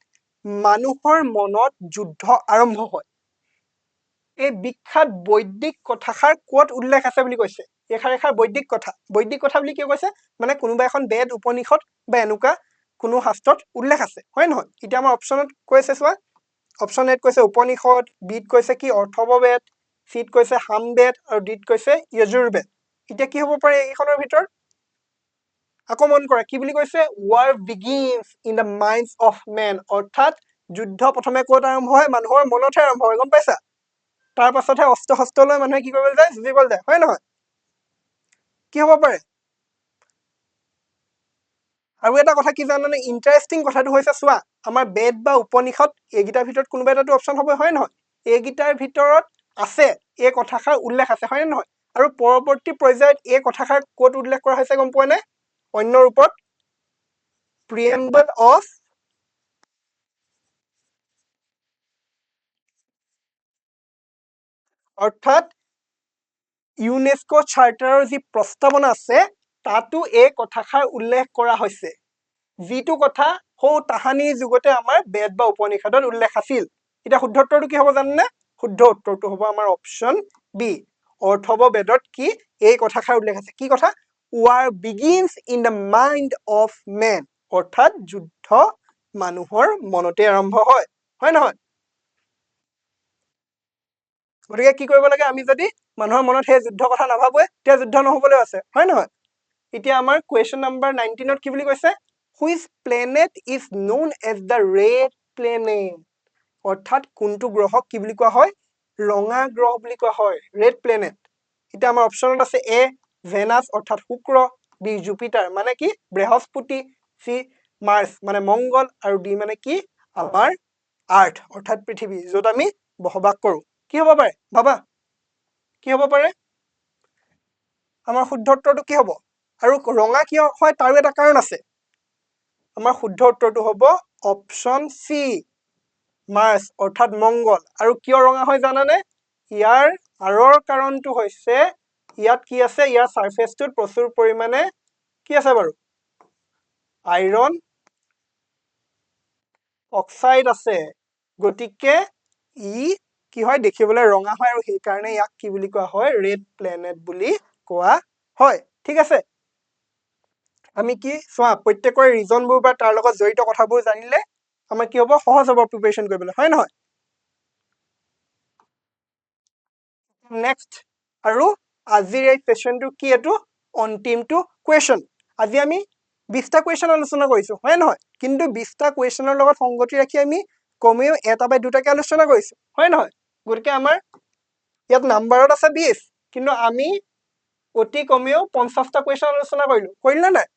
মানুহৰ মনত যুদ্ধ আৰম্ভ হয় এই বিখ্যাত বৈদিক কথাষাৰ ক'ত উল্লেখ আছে বুলি কৈছে এষাৰ বৈদিক কথা বুলি কিয় কৈছে মানে কোনোবা এখন বেদ উপনিষদ বা এনেকুৱা কোনো শাস্ত্ৰত উল্লেখ আছে হয় নহয় এতিয়া আমাৰ অপচনত কৈছে চোৱা অপচন এত কৈছে উপনিষদ বিত কৈছে কি অৰ্থৱবেদ সিত কৈছে সামবেদ আৰু ডিত কৈছে যজুৰ্বেদ এতিয়া কি হ'ব পাৰে এইখনৰ ভিতৰত আকৌ মন কৰা কি বুলি কৈছে war begins in the minds of men অৰ্থাৎ যুদ্ধ প্ৰথমে ক'ত আৰম্ভ হয় মানুহৰ মনতহে আৰম্ভ হয় গম পাইছা তাৰ পাছতহে অস্ত্ৰ শস্ত্ৰ লৈ মানুহে কি কৰিবলৈ যায় যুঁজিবলৈ যায় হয় নহয় কি হ'ব পাৰে আৰু এটা কথা কি জানানে ইন্টাৰেষ্টিং কথাটো হৈছে চোৱা আমাৰ বেদ বা উপনিষদ এইকেইটাৰ ভিতৰত কোনোবা এটা অপচন হ'ব হয় নহয় এইকেইটাৰ ভিতৰত আছে এই কথাষাৰ উল্লেখ আছে হয় নহয় আৰু পৰৱৰ্তী পৰ্যায়ত এই কথাষাৰ ক'ত উল্লেখ কৰা হৈছে গম পোৱা নে অন্য ৰূপত প্ৰিএম্বল অফ অৰ্থাৎ ইউনেস্কো চাৰ্টাৰৰ যি প্ৰস্তাৱনা আছে তাতো এই কথাষাৰ উল্লেখ কৰা হৈছে যিটো কথা সৌ তাহানিৰ যুগতে আমাৰ বেদ বা উপনিষদত উল্লেখ আছিল এতিয়া শুদ্ধ উত্তৰটো কি হ'ব জানেনে শুদ্ধ উত্তৰটো হ'ব আমাৰ অপচন বি অৰ্থৱবেদত কি এই কথাষাৰ উল্লেখ আছে কি কথা war begins in the mind of man অৰ্থাৎ যুদ্ধ মানুহৰ মনতে আৰম্ভ হয় হয় নহয় গতিকে কি কৰিব লাগে আমি যদি মানুহৰ মনত সেই যুদ্ধ কথা নাভাবোৱে তেতিয়া যুদ্ধ নহবলৈ আছে হয় নহয় এতিয়া আমাৰ কুৱেশ্যন নম্বৰ 19ত কি বুলি কৈছে which planet is known as the red planet অৰ্থাৎ কোনটো গ্ৰহক কি বুলি কোৱা হয় ৰঙা গ্ৰহ বুলি কোৱা হয় ৰেড প্লেনেট এতিয়া আমাৰ অপচনত আছে এ ভেনাছ অৰ্থাৎ শুক্ৰ বি জুপিটাৰ মানে কি বৃহস্পতি সি মাৰ্চ মানে মংগল আৰু ডি মানে কি আমাৰ আৰ্থ অৰ্থাৎ পৃথিৱী য'ত আমি বসবাস কৰো কি হ'ব পাৰে ভাবা কি হ'ব পাৰে আমাৰ শুদ্ধ উত্তৰটো কি হ'ব আৰু ৰঙা কিয় হয় তাৰো এটা কাৰণ আছে আমাৰ শুদ্ধ উত্তৰটো হ'ব অপচন সি মাৰ্চ অৰ্থাৎ মংগল আৰু কিয় ৰঙা হয় জানানে ইয়াৰ আঁৰৰ কাৰণটো হৈছে ইয়াত কি আছে ইয়াৰ সাৰফেসটোত প্ৰচুৰ পৰিমাণে কি আছে বাৰু আইৰন অক্সাইড আছে গতিকে ই কি হয় দেখিবলৈ ৰঙা হয় আৰু সেই কাৰণে ইয়াক কি বুলি কোৱা হয় ৰেড প্লেনেট বুলি কোৱা হয় ঠিক আছে আমি কি চোৱা প্ৰত্যেকৰে ৰিজনবোৰ বা তাৰ লগত জড়িত কথাবোৰ জানিলে আমাৰ কি হ'ব সহজ হ'ব প্ৰিপাৰেচন কৰিবলৈ হয় নহয় নেক্সট আৰু আজিৰ এই সেশনটো কি এটো অন্তিমটো কোৱেশ্চন আজি আমি 20টা কোৱেশ্চন আলোচনা কৰিছো হয় নহয় কিন্তু 20টা কোৱেশ্চনৰ লগত সংগতি ৰাখি আমি কমেও এটা বা দুটাকে আলোচনা কৰিছো হয় নহয় গতিকে আমাৰ ইয়াত নাম্বাৰত আছে 20 কিন্তু আমি অতি কমেও 50টা কোৱেশ্চন আলোচনা কৰিলো নাই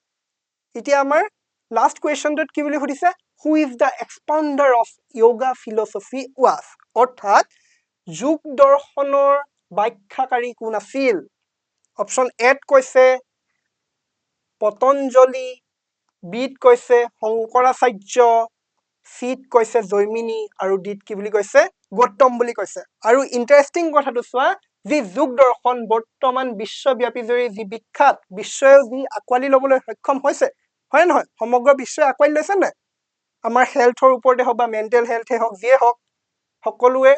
এতিয়া আমাৰ লাষ্ট কোৱেশ্চনটোত কি বুলি সুধিছে who is the expounder of yoga philosophy was অৰ্থাৎ যোগ দৰ্শনৰ ব্যাখ্যাকাৰী কোন আছিল অপচন এত কৈছে পতঞ্জলি বিত কৈছে শংকৰাচাৰ্য সিত কৈছে জৈমিনী আৰু ডিত কি বুলি কৈছে গৌতম বুলি কৈছে আৰু ইন্টাৰেষ্টিং কথাটো চোৱা যি যোগ দৰ্শন বৰ্তমান বিশ্বব্যাপী জৰি যি বিখ্যাত বিশ্বই যি আকোৱালি লবলৈ সক্ষম হৈছে হয় নহয় সমগ্ৰ বিশ্বই আকোৱালি লৈছে নাই আমাৰ হেলথৰ ওপৰতে হওক বা মেন্টেল হেলথে হওক যিয়ে হওক সকলোৱে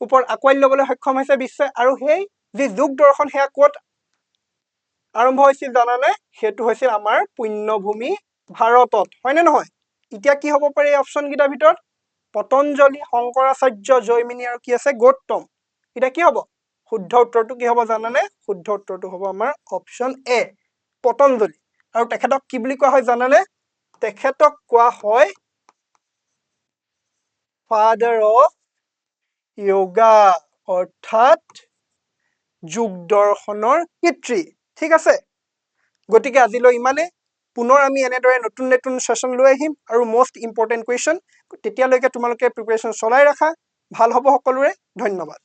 ওপৰত আকোৱালি লবলৈ সক্ষম হৈছে বিশ্বই আৰু সেই যি যোগ দৰ্শন হেয়া ক'ত আৰম্ভ হৈছিল জানানে হেতু হৈছিল আমাৰ পুণ্যভূমি ভাৰতত হয় নে নহয় এতিয়া কি হ'ব পাৰে এই অপচন কিটাৰ ভিতৰত পতঞ্জলি শংকৰাচাৰ্য জৈমিনী আৰু কি আছে গৌতম এটা কি হ'ব শুদ্ধ উত্তৰটো কি হ'ব জানানে শুদ্ধ উত্তৰটো হ'ব আমাৰ অপচন এ পতঞ্জলি আৰু তেখেতক কি বুলি কোৱা হয় জানানে তেখেতক কোৱা হয় ফাদাৰ অফ য়োগা অৰ্থাৎ যোগ দৰ্শনৰ পিতৃ ঠিক আছে গতিকে আজিলৈ ইমানে পুনৰ আমি এনেদৰে নতুন নতুন সেশন লৈ আহিম আৰু মোষ্ট ইম্পৰ্টেন্ট কুৱেশ্চন তেতিয়ালৈকে তোমালোকে প্ৰিপাৰেচন চলাই ৰাখা ভাল হ'ব সকলোৰে ধন্যবাদ